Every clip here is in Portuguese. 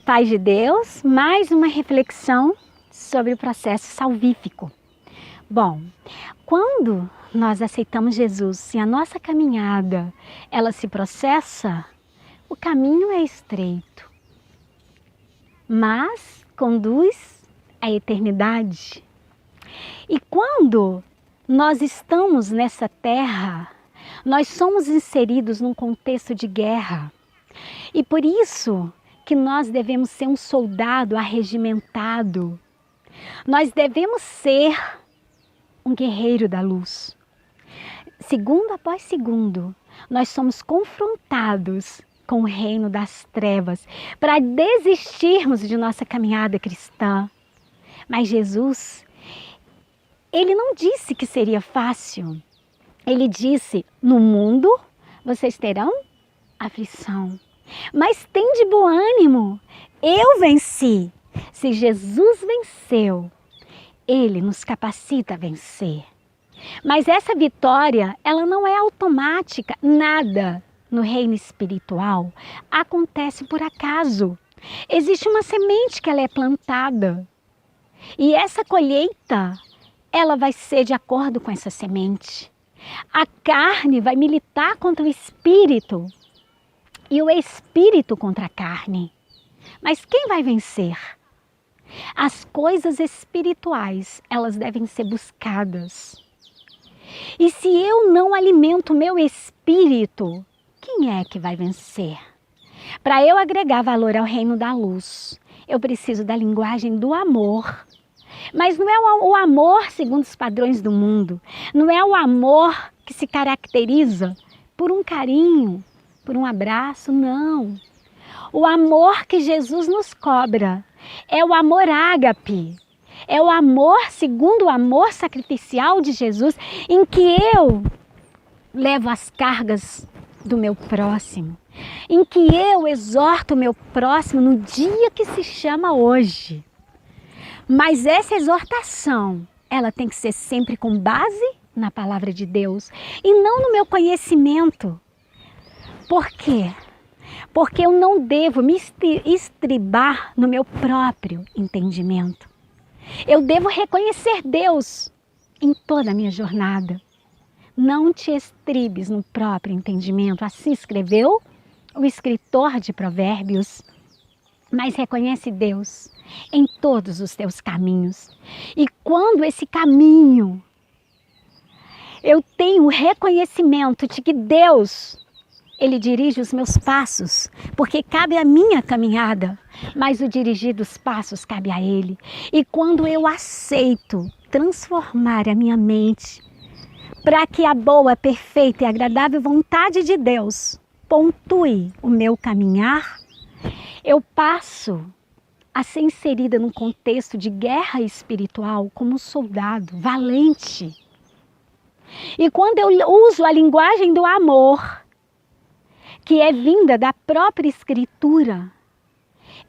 Paz de Deus, mais uma reflexão sobre o processo salvífico. Bom, quando nós aceitamos Jesus e a nossa caminhada, ela se processa, o caminho é estreito, mas conduz à eternidade. E quando nós estamos nessa terra, nós somos inseridos num contexto de guerra. E por isso que nós devemos ser um soldado arregimentado. Nós devemos ser um guerreiro da luz. Segundo após segundo, nós somos confrontados com o reino das trevas para desistirmos de nossa caminhada cristã. Mas Jesus, Ele não disse que seria fácil. Ele disse, no mundo vocês terão aflição. Mas tem de bom ânimo, eu venci. Se Jesus venceu, Ele nos capacita a vencer. Mas essa vitória, ela não é automática, nada no reino espiritual acontece por acaso. Existe uma semente que ela é plantada. E essa colheita, ela vai ser de acordo com essa semente. A carne vai militar contra o espírito. E o espírito contra a carne. Mas quem vai vencer? As coisas espirituais, elas devem ser buscadas. E se eu não alimento o meu espírito, quem é que vai vencer? Para eu agregar valor ao reino da luz, eu preciso da linguagem do amor. Mas não é o amor segundo os padrões do mundo. Não é o amor que se caracteriza por um carinho, por um abraço, não. O amor que Jesus nos cobra é o amor ágape. É o amor segundo o amor sacrificial de Jesus, em que eu levo as cargas do meu próximo, em que eu exorto o meu próximo no dia que se chama hoje. Mas essa exortação, ela tem que ser sempre com base na palavra de Deus e não no meu conhecimento. Por quê? Porque eu não devo me estribar no meu próprio entendimento. Eu devo reconhecer Deus em toda a minha jornada. Não te estribes no próprio entendimento, assim escreveu o escritor de Provérbios. Mas reconhece Deus em todos os teus caminhos. E quando esse caminho, eu tenho o reconhecimento de que Deus, Ele dirige os meus passos, porque cabe a minha caminhada, mas o dirigir dos passos cabe a Ele. E quando eu aceito transformar a minha mente para que a boa, perfeita e agradável vontade de Deus pontue o meu caminhar, eu passo a ser inserida num contexto de guerra espiritual como um soldado valente. E quando eu uso a linguagem do amor, que é vinda da própria Escritura,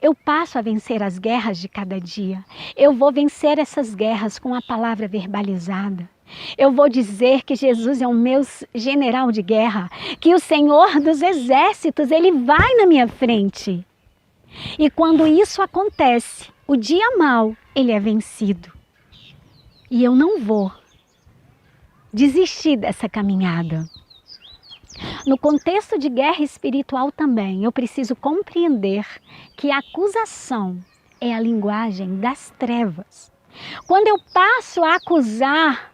eu passo a vencer as guerras de cada dia. Eu vou vencer essas guerras com a palavra verbalizada. Eu vou dizer que Jesus é o meu general de guerra, que o Senhor dos exércitos, Ele vai na minha frente. E quando isso acontece, o dia mau, ele é vencido. E eu não vou desistir dessa caminhada. No contexto de guerra espiritual também, eu preciso compreender que a acusação é a linguagem das trevas. Quando eu passo a acusar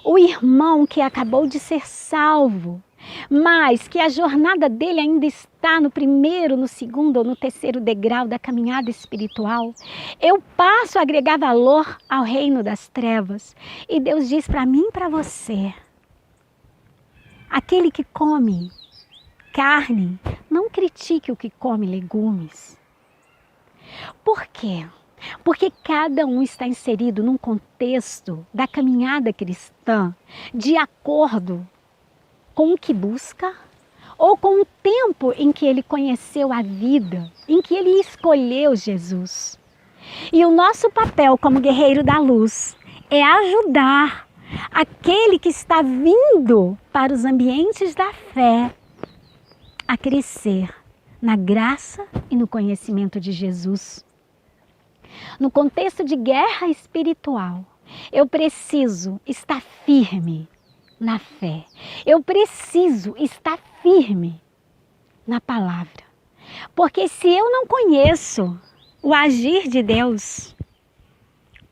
o irmão que acabou de ser salvo, mas que a jornada dele ainda está no primeiro, no segundo ou no terceiro degrau da caminhada espiritual, eu passo a agregar valor ao reino das trevas. E Deus diz para mim e para você: aquele que come carne, não critique o que come legumes. Por quê? Porque cada um está inserido num contexto da caminhada cristã de acordo com o que busca ou com o tempo em que ele conheceu a vida, em que ele escolheu Jesus. E o nosso papel como guerreiro da luz é ajudar aquele que está vindo para os ambientes da fé a crescer na graça e no conhecimento de Jesus. No contexto de guerra espiritual, eu preciso estar firme na fé. Eu preciso estar firme na palavra. Porque se eu não conheço o agir de Deus,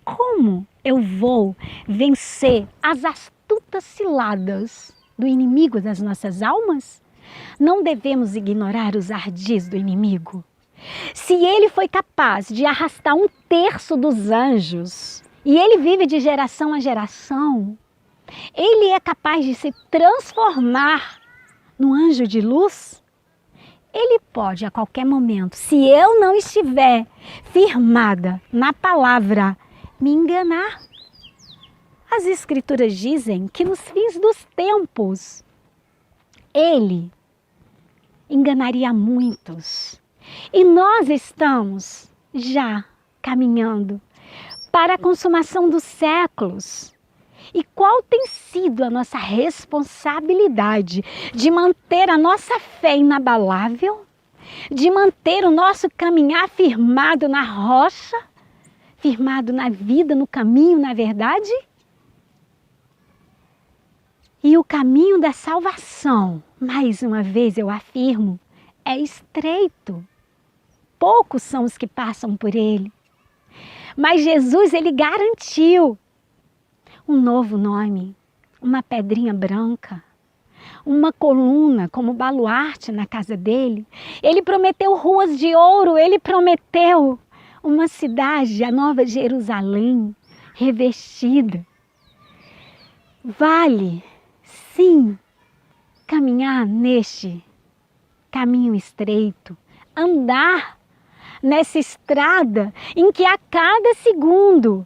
como eu vou vencer as astutas ciladas do inimigo das nossas almas? Não devemos ignorar os ardis do inimigo. Se ele foi capaz de arrastar 1/3 dos anjos, e ele vive de geração a geração, ele é capaz de se transformar num anjo de luz? Ele pode a qualquer momento, se eu não estiver firmada na palavra, me enganar. As escrituras dizem que nos fins dos tempos, ele enganaria muitos. E nós estamos já caminhando para a consumação dos séculos. E qual tem sido a nossa responsabilidade de manter a nossa fé inabalável? De manter o nosso caminhar firmado na rocha? Firmado na vida, no caminho, na verdade? E o caminho da salvação, mais uma vez eu afirmo, é estreito. Poucos são os que passam por ele. Mas Jesus, ele garantiu um novo nome, uma pedrinha branca, uma coluna como baluarte na casa dele. Ele prometeu ruas de ouro, ele prometeu uma cidade, a Nova Jerusalém, revestida. Vale, sim, caminhar neste caminho estreito, andar nessa estrada em que a cada segundo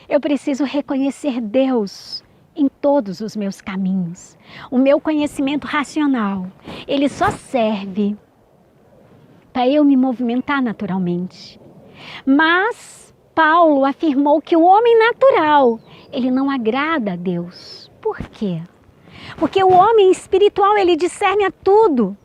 eu preciso reconhecer Deus em todos os meus caminhos. O meu conhecimento racional, ele só serve para eu me movimentar naturalmente. Mas Paulo afirmou que o homem natural, ele não agrada a Deus. Por quê? Porque o homem espiritual, ele discerne a tudo.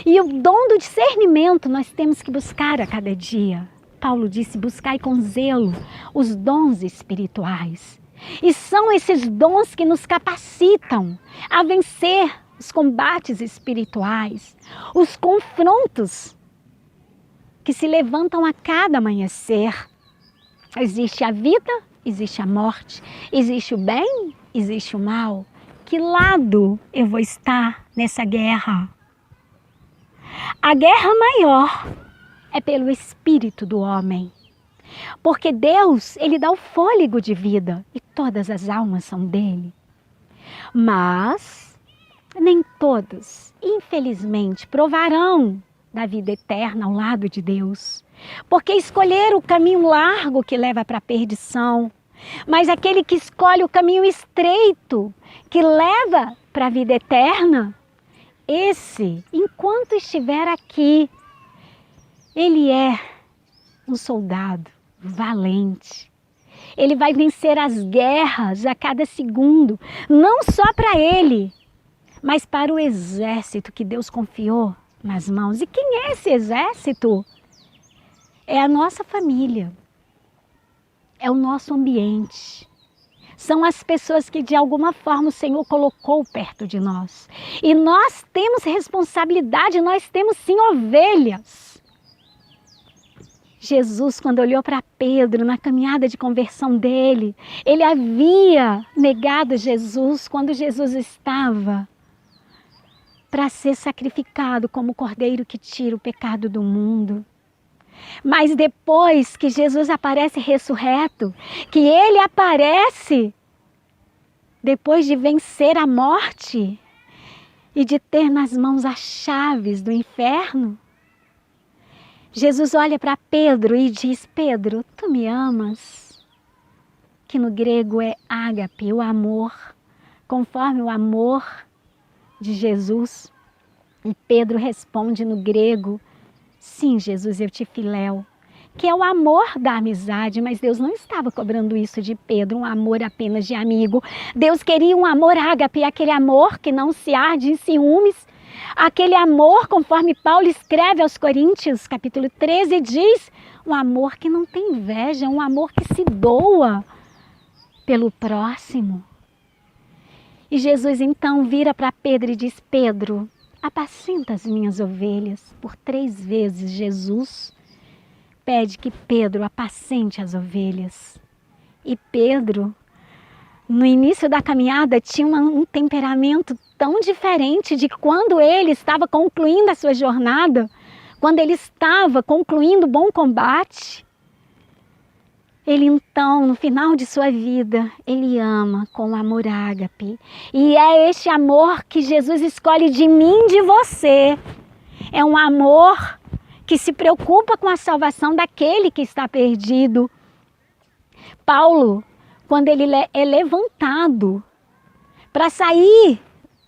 E o dom do discernimento nós temos que buscar a cada dia. Paulo disse, buscai com zelo os dons espirituais. E são esses dons que nos capacitam a vencer os combates espirituais, os confrontos que se levantam a cada amanhecer. Existe a vida, existe a morte, existe o bem, existe o mal. Que lado eu vou estar nessa guerra? A guerra maior é pelo espírito do homem. Porque Deus, ele dá o fôlego de vida e todas as almas são dele. Mas nem todos, infelizmente, provarão da vida eterna ao lado de Deus. Porque escolheram o caminho largo que leva para a perdição. Mas aquele que escolhe o caminho estreito que leva para a vida eterna, esse, enquanto estiver aqui, ele é um soldado valente. Ele vai vencer as guerras a cada segundo, não só para ele, mas para o exército que Deus confiou nas mãos. E quem é esse exército? É a nossa família, é o nosso ambiente. São as pessoas que de alguma forma o Senhor colocou perto de nós. E nós temos responsabilidade, nós temos sim ovelhas. Jesus, quando olhou para Pedro na caminhada de conversão dele, ele havia negado Jesus quando Jesus estava para ser sacrificado como o cordeiro que tira o pecado do mundo. Mas depois que Jesus aparece ressurreto, que ele aparece depois de vencer a morte e de ter nas mãos as chaves do inferno, Jesus olha para Pedro e diz, Pedro, tu me amas? Que no grego é ágape, o amor, conforme o amor de Jesus. E Pedro responde no grego, sim, Jesus, eu te filéu, que é o amor da amizade, mas Deus não estava cobrando isso de Pedro, um amor apenas de amigo. Deus queria um amor ágape, aquele amor que não se arde em ciúmes, Aquele amor, conforme Paulo escreve aos Coríntios, capítulo 13, diz, um amor que não tem inveja, um amor que se doa pelo próximo. E Jesus então vira para Pedro e diz, Pedro, apacenta as minhas ovelhas. Por 3 vezes Jesus pede que Pedro apacente as ovelhas. E Pedro, no início da caminhada, tinha um temperamento tão diferente de quando ele estava concluindo a sua jornada, quando ele estava concluindo o bom combate. Ele então, no final de sua vida, ele ama com amor ágape. E é este amor que Jesus escolhe de mim e de você. É um amor que se preocupa com a salvação daquele que está perdido. Paulo, quando ele é levantado para sair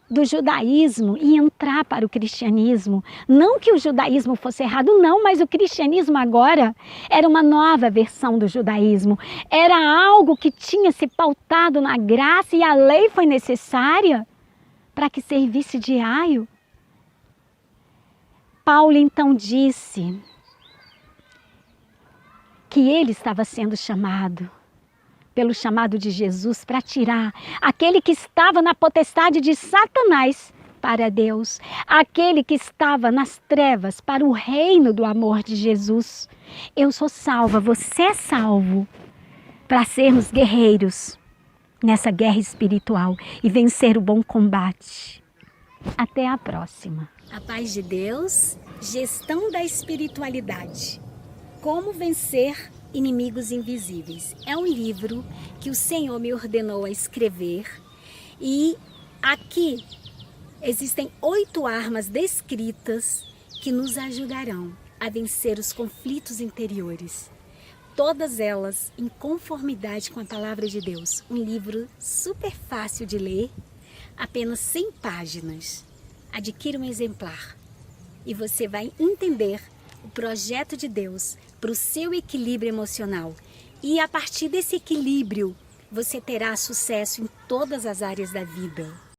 do judaísmo e entrar para o cristianismo, não que o judaísmo fosse errado, não, mas o cristianismo agora era uma nova versão do judaísmo. Era algo que tinha se pautado na graça e a lei foi necessária para que servisse de aio. Paulo então disse que ele estava sendo chamado pelo chamado de Jesus para tirar aquele que estava na potestade de Satanás para Deus, aquele que estava nas trevas para o reino do amor de Jesus. Eu sou salva, você é salvo, para sermos guerreiros nessa guerra espiritual e vencer o bom combate. Até a próxima. A paz de Deus, gestão da espiritualidade. Como vencer inimigos invisíveis. É um livro que o Senhor me ordenou a escrever e aqui existem 8 armas descritas que nos ajudarão a vencer os conflitos interiores. Todas elas em conformidade com a palavra de Deus. Um livro super fácil de ler, apenas 100 páginas. Adquira um exemplar e você vai entender o projeto de Deus para o seu equilíbrio emocional. E a partir desse equilíbrio, você terá sucesso em todas as áreas da vida.